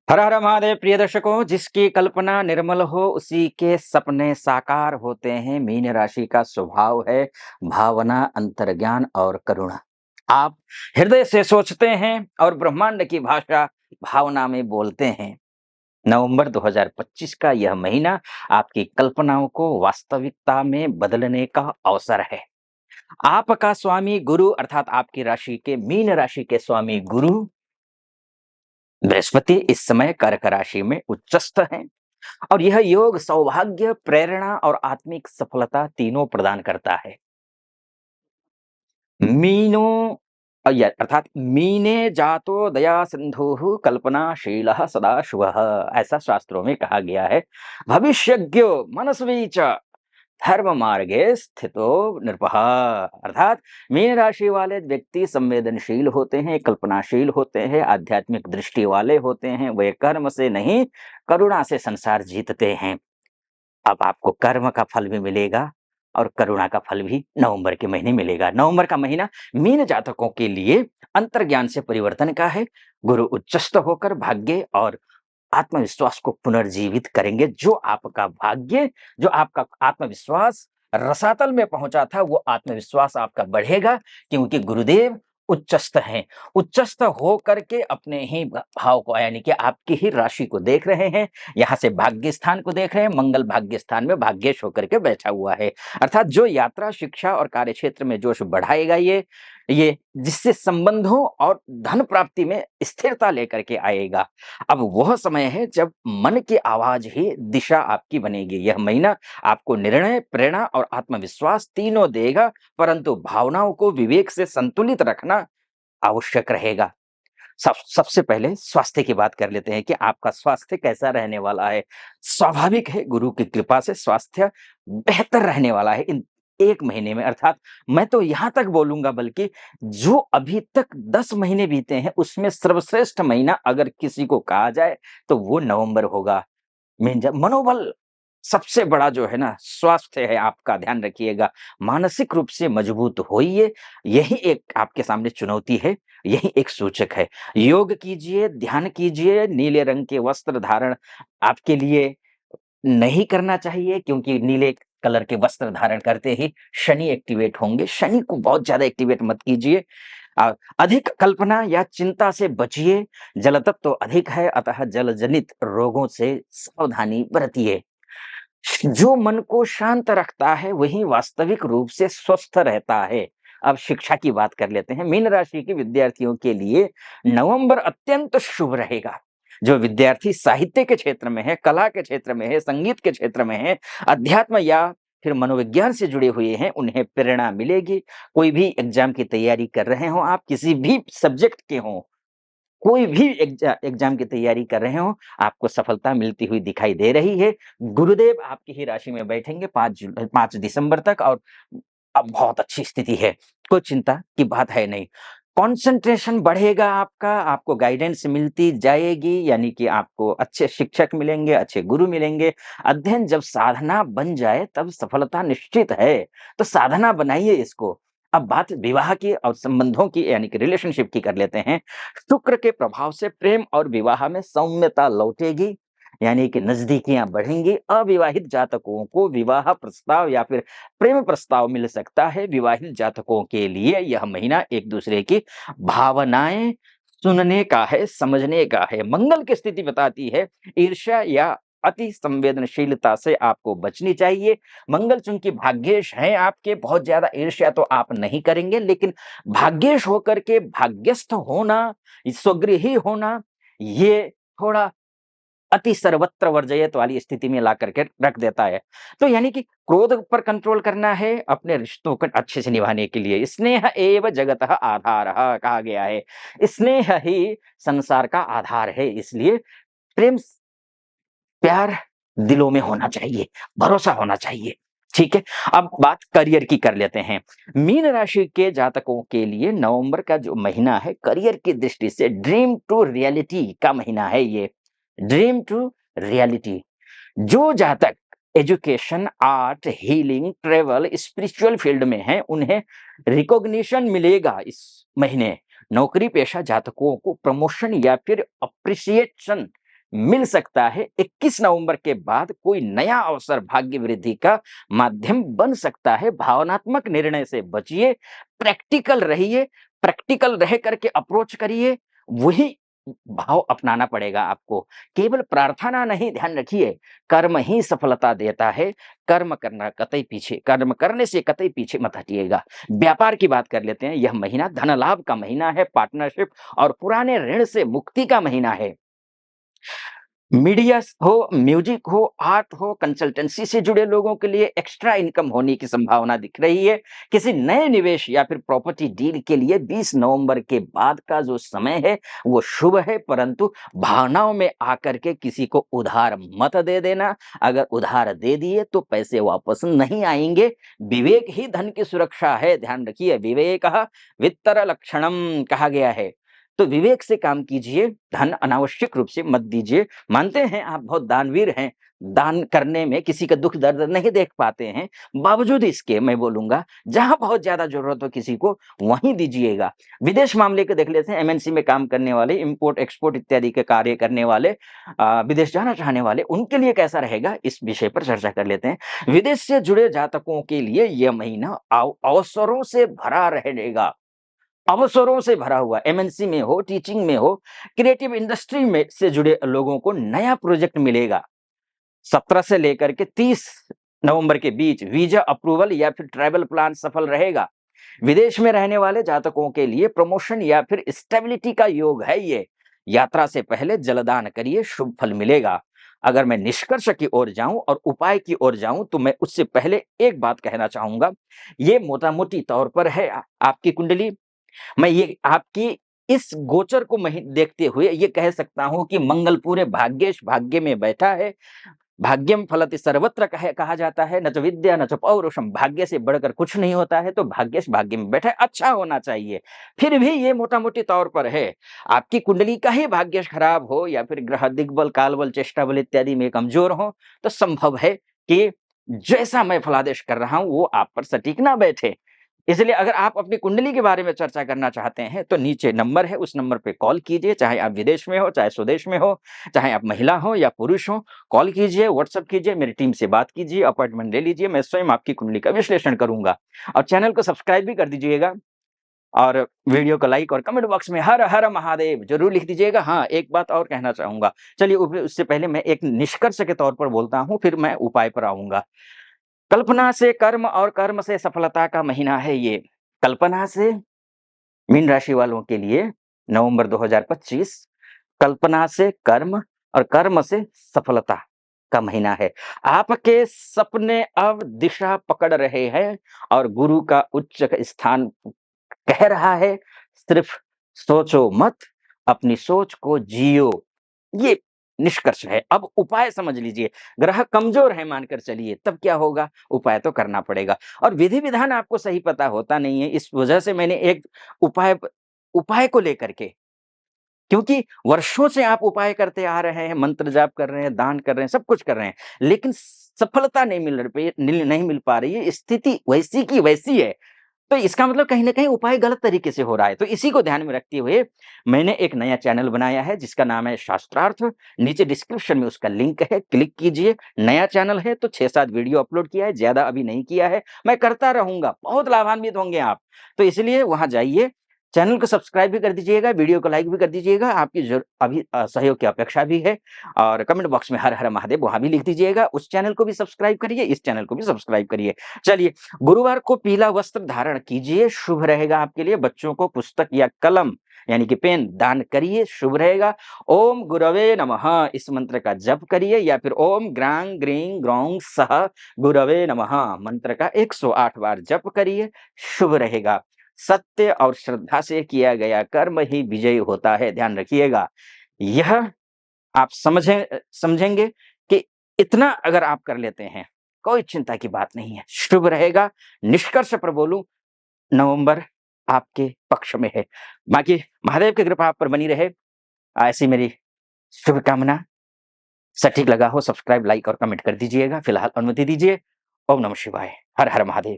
हर हर महादेव प्रिय दर्शकों, जिसकी कल्पना निर्मल हो उसी के सपने साकार होते हैं। मीन राशि का स्वभाव है भावना, अंतर्ज्ञान और करुणा। आप हृदय से सोचते हैं और ब्रह्मांड की भाषा भावना में बोलते हैं। नवंबर 2025 का यह महीना आपकी कल्पनाओं को वास्तविकता में बदलने का अवसर है। आपका स्वामी गुरु अर्थात आपकी राशि के मीन राशि के स्वामी गुरु बृहस्पति इस समय कर्क राशि में उच्चस्थ हैं और यह योग सौभाग्य, प्रेरणा और आत्मिक सफलता तीनों प्रदान करता है। मीनो अर्थात मीने जातो दया सिंधु कल्पनाशीलः सदा शुभः, ऐसा शास्त्रों में कहा गया है। भविष्यज्ञो मनस्वी च धर्म मार्गे स्थितो नृपः, अर्थात मीन राशि वाले व्यक्ति संवेदनशील होते हैं, कल्पनाशील होते हैं, आध्यात्मिक दृष्टि वाले होते हैं। वे कर्म से नहीं करुणा से संसार जीतते हैं। अब आपको कर्म का फल भी मिलेगा और करुणा का फल भी नवंबर के महीने मिलेगा। नवंबर का महीना मीन जातकों के लिए अंतर्ज्ञान से परिवर्तन का है। गुरु उच्चस्थ होकर भाग्य और आत्मविश्वास को पुनर्जीवित करेंगे। जो आपका भाग्य, जो आपका आत्मविश्वास रसातल में पहुंचा था, वो आत्मविश्वास आपका बढ़ेगा क्योंकि गुरुदेव उच्चस्थ हैं। उच्चस्थ हो करके अपने ही भाव को यानी कि आपकी ही राशि को देख रहे हैं। यहाँ से भाग्य स्थान को देख रहे हैं। मंगल भाग्य स्थान में भाग्येश होकर के बैठा हुआ है। अर्थात जो यात्रा, शिक्षा और कार्य क्षेत्र में जोश बढ़ाएगा ये जिससे संबंधों और धन प्राप्ति में स्थिरता लेकर के आएगा। अब वह समय है जब मन की आवाज ही दिशा आपकी बनेगी। यह महीना आपको निर्णय, प्रेरणा और आत्मविश्वास तीनों देगा, परंतु भावनाओं को विवेक से संतुलित रखना आवश्यक रहेगा। सबसे पहले स्वास्थ्य की बात कर लेते हैं कि आपका स्वास्थ्य कैसा रहने वाला है। स्वाभाविक है, गुरु की कृपा से स्वास्थ्य बेहतर रहने वाला है इन 1 महीने में। अर्थात मैं तो यहाँ तक बोलूँगा, बल्कि जो अभी तक 10 महीने बीते हैं उसमें सर्वश्रेष्ठ महीना अगर किसी को कहा जाए तो वो नवंबर होगा। मनोबल सबसे बड़ा जो है ना स्वास्थ्य है, आपका ध्यान रखिएगा। मानसिक रूप से मजबूत होइए, यही एक आपके सामने चुनौती है, यही एक सूचक है। योग कीजिए, ध्यान कीजिए। नीले रंग के वस्त्र धारण आपके लिए नहीं करना चाहिए क्योंकि नीले कलर के वस्त्र धारण करते ही शनि एक्टिवेट होंगे। शनि को बहुत ज्यादा एक्टिवेट मत कीजिए। अधिक कल्पना या चिंता से बचिए। जल तत्व तो अधिक है, अतः जल जनित रोगों से सावधानी बरतिए। जो मन को शांत रखता है वही वास्तविक रूप से स्वस्थ रहता है। अब शिक्षा की बात कर लेते हैं। मीन राशि के विद्यार्थियों के लिए नवंबर अत्यंत शुभ रहेगा। जो विद्यार्थी साहित्य के क्षेत्र में है, कला के क्षेत्र में है, संगीत के क्षेत्र में है, अध्यात्म या फिर मनोविज्ञान से जुड़े हुए हैं, उन्हें प्रेरणा मिलेगी। कोई भी एग्जाम की तैयारी कर रहे हो आप, किसी भी सब्जेक्ट के हों, कोई भी एग्जाम की तैयारी कर रहे हो, आपको सफलता मिलती हुई दिखाई दे रही है। गुरुदेव आपकी ही राशि में बैठेंगे 5 दिसंबर तक और अब बहुत अच्छी स्थिति है। कोई चिंता की बात है नहीं। कंसंट्रेशन बढ़ेगा आपका, आपको गाइडेंस मिलती जाएगी, यानी कि आपको अच्छे शिक्षक मिलेंगे, अच्छे गुरु मिलेंगे। अध्ययन जब साधना बन जाए तब सफलता निश्चित है। तो साधना बनाइए इसको। अब बात विवाह की और संबंधों की यानी कि रिलेशनशिप की कर लेते हैं। शुक्र के प्रभाव से प्रेम और विवाह में सौम्यता लौटेगी, यानी कि नजदीकियां बढ़ेंगी। अविवाहित जातकों को विवाह प्रस्ताव या फिर प्रेम प्रस्ताव मिल सकता है। विवाहित जातकों के लिए यह महीना एक दूसरे की भावनाएं सुनने का है, समझने का है। मंगल की स्थिति बताती है ईर्ष्या या अति संवेदनशीलता से आपको बचनी चाहिए। मंगल चूंकि भाग्येश हैं आपके, बहुत ज्यादा ईर्ष्या तो आप नहीं करेंगे, लेकिन भाग्येश होकर के भाग्यस्थ होना, स्वगृही होना, ये थोड़ा अति सर्वत्र वर्जयत वाली स्थिति में ला करके रख देता है। तो यानी कि क्रोध पर कंट्रोल करना है अपने रिश्तों को अच्छे से निभाने के लिए। स्नेह एव जगतः आधारः कहा गया है। स्नेह ही संसार का आधार है, इसलिए प्रेम, प्यार दिलों में होना चाहिए, भरोसा होना चाहिए। ठीक है। अब बात करियर की कर लेते हैं। मीन राशि के जातकों के लिए नवंबर का जो महीना है, करियर की दृष्टि से ड्रीम टू रियलिटी का महीना है ये। Dream to reality. जो जातक education, art, healing, travel, spiritual field में हैं, उन्हें रिकॉग्निशन मिलेगा इस महीने। नौकरी पेशा जातकों को प्रमोशन या फिर अप्रिसिएशन मिल सकता है। 21 नवंबर के बाद कोई नया अवसर भाग्य वृद्धि का माध्यम बन सकता है। भावनात्मक निर्णय से बचिए, प्रैक्टिकल रहिए, प्रैक्टिकल रह करके अप्रोच करिए, वही भाव अपनाना पड़ेगा आपको। केवल प्रार्थना नहीं, ध्यान रखिए, कर्म ही सफलता देता है। कर्म करने से कतई पीछे मत हटिएगा। व्यापार की बात कर लेते हैं। यह महीना धन लाभ का महीना है, पार्टनरशिप और पुराने ऋण से मुक्ति का महीना है। मीडिया हो, म्यूजिक हो, आर्ट हो, कंसल्टेंसी से जुड़े लोगों के लिए एक्स्ट्रा इनकम होने की संभावना दिख रही है। किसी नए निवेश या फिर प्रॉपर्टी डील के लिए 20 नवंबर के बाद का जो समय है वो शुभ है, परंतु भावनाओं में आकर के किसी को उधार मत दे देना। अगर उधार दे दिए तो पैसे वापस नहीं आएंगे। विवेक ही धन की सुरक्षा है, ध्यान रखिए। विवेक वित्तर लक्षणम कहा गया है। तो विवेक से काम कीजिए, धन अनावश्यक रूप से मत दीजिए। मानते हैं आप बहुत दानवीर हैं, दान करने में किसी का दुख दर्द नहीं देख पाते हैं, बावजूद इसके मैं बोलूंगा जहां बहुत ज्यादा जरूरत हो किसी को वहीं दीजिएगा। विदेश मामले के देख लेते हैं। एमएनसी में काम करने वाले, इंपोर्ट एक्सपोर्ट इत्यादि के कार्य करने वाले, विदेश जाना चाहने वाले, उनके लिए कैसा रहेगा इस विषय पर चर्चा कर लेते हैं। विदेश से जुड़े जातकों के लिए यह महीना अवसरों से भरा रहेगा। अवसरों से भरा हुआ, एमएनसी में हो, टीचिंग में हो, क्रिएटिव इंडस्ट्री में से जुड़े लोगों को नया प्रोजेक्ट मिलेगा। 17 से लेकर के 30 नवंबर के बीच वीजा अप्रूवल या फिर ट्रैवल प्लान सफल रहेगा। विदेश में रहने वाले जातकों के लिए प्रमोशन या फिर स्टेबिलिटी का योग है ये। यात्रा से पहले जलदान करिए, शुभ फल मिलेगा। अगर मैं निष्कर्ष की ओर जाऊं और उपाय की ओर जाऊं तो मैं उससे पहले एक बात कहना चाहूंगा। ये मोटा-मोटी तौर पर है आपकी कुंडली। मैं ये आपकी इस गोचर को देखते हुए ये कह सकता हूं कि मंगल पूरे भाग्येश भाग्य में बैठा है। भाग्यम फलति सर्वत्र कहा जाता है, न च विद्या न च पौरुषम। भाग्य से बढ़कर कुछ नहीं होता है, तो भाग्येश भाग्य में बैठा है, अच्छा होना चाहिए। फिर भी ये मोटा मोटी तौर पर है। आपकी कुंडली का ही भाग्येश खराब हो या फिर ग्रह दिग्बल, कालबल, चेष्टा बल इत्यादि में कमजोर हो तो संभव है कि जैसा मैं फलादेश कर रहा हूं वो आप पर सटीक ना बैठे। इसलिए अगर आप अपनी कुंडली के बारे में चर्चा करना चाहते हैं तो नीचे नंबर है, उस नंबर पे कॉल कीजिए। चाहे आप विदेश में हो, चाहे स्वदेश में हो, चाहे आप महिला हो या पुरुष हो, कॉल कीजिए, व्हाट्सएप कीजिए, मेरी टीम से बात कीजिए, अपॉइंटमेंट ले लीजिए। मैं स्वयं आपकी कुंडली का विश्लेषण करूंगा। और चैनल को सब्सक्राइब भी कर दीजिएगा और वीडियो को लाइक और कमेंट बॉक्स में हर हर महादेव जरूर लिख दीजिएगा। हाँ, एक बात और कहना चाहूंगा। चलिए उससे पहले मैं एक निष्कर्ष के तौर पर बोलता हूं, फिर मैं उपाय पर आऊंगा। कल्पना से कर्म और कर्म से सफलता का महीना है ये। कल्पना से मीन राशि वालों के लिए नवंबर 2025, कल्पना से कर्म और कर्म से सफलता का महीना है। आपके सपने अब दिशा पकड़ रहे हैं और गुरु का उच्च स्थान कह रहा है, सिर्फ सोचो मत, अपनी सोच को जियो। ये निष्कर्ष है। अब उपाय समझ लीजिए। ग्रह कमजोर है मानकर चलिए, तब क्या होगा? उपाय तो करना पड़ेगा और विधि विधान आपको सही पता होता नहीं है। इस वजह से मैंने एक उपाय उपाय को लेकर के, क्योंकि वर्षों से आप उपाय करते आ रहे हैं, मंत्र जाप कर रहे हैं, दान कर रहे हैं, सब कुछ कर रहे हैं, लेकिन सफलता नहीं मिल पा रही है। स्थिति वैसी की वैसी है। तो इसका मतलब कहीं न कहीं उपाय गलत तरीके से हो रहा है। तो इसी को ध्यान में रखते हुए मैंने एक नया चैनल बनाया है जिसका नाम है शास्त्रार्थ। नीचे डिस्क्रिप्शन में उसका लिंक है, क्लिक कीजिए। नया चैनल है तो 6-7 वीडियो अपलोड किया है, ज़्यादा अभी नहीं किया है। मैं करता रहूँगा, बहुत लाभान्वित होंगे आप। तो इसलिए वहाँ जाइए, चैनल को सब्सक्राइब भी कर दीजिएगा, वीडियो को लाइक भी कर दीजिएगा। आपकी अभी सहयोग की अपेक्षा भी है और कमेंट बॉक्स में हर हर महादेव वहाँ भी लिख दीजिएगा। उस चैनल को भी सब्सक्राइब करिए, इस चैनल को भी सब्सक्राइब करिए। चलिए, गुरुवार को पीला वस्त्र धारण कीजिए, शुभ रहेगा आपके लिए। बच्चों को पुस्तक या कलम यानी कि पेन दान करिए, शुभ रहेगा। ओम गुरवे नमः इस मंत्र का जप करिए या फिर ओम ग्रांग ग्रीं ग्रौं सह गुरवे नमः मंत्र का 108 बार जप करिए, शुभ रहेगा। सत्य और श्रद्धा से किया गया कर्म ही विजयी होता है, ध्यान रखिएगा। यह आप समझेंगे कि इतना अगर आप कर लेते हैं, कोई चिंता की बात नहीं है, शुभ रहेगा। निष्कर्ष पर बोलूं, नवंबर आपके पक्ष में है। बाकी महादेव की कृपा आप पर बनी रहे, ऐसी मेरी शुभकामना। सटीक लगा हो सब्सक्राइब, लाइक और कमेंट कर दीजिएगा। फिलहाल अनुमति दीजिए। ओम नमः शिवाय। हर हर महादेव।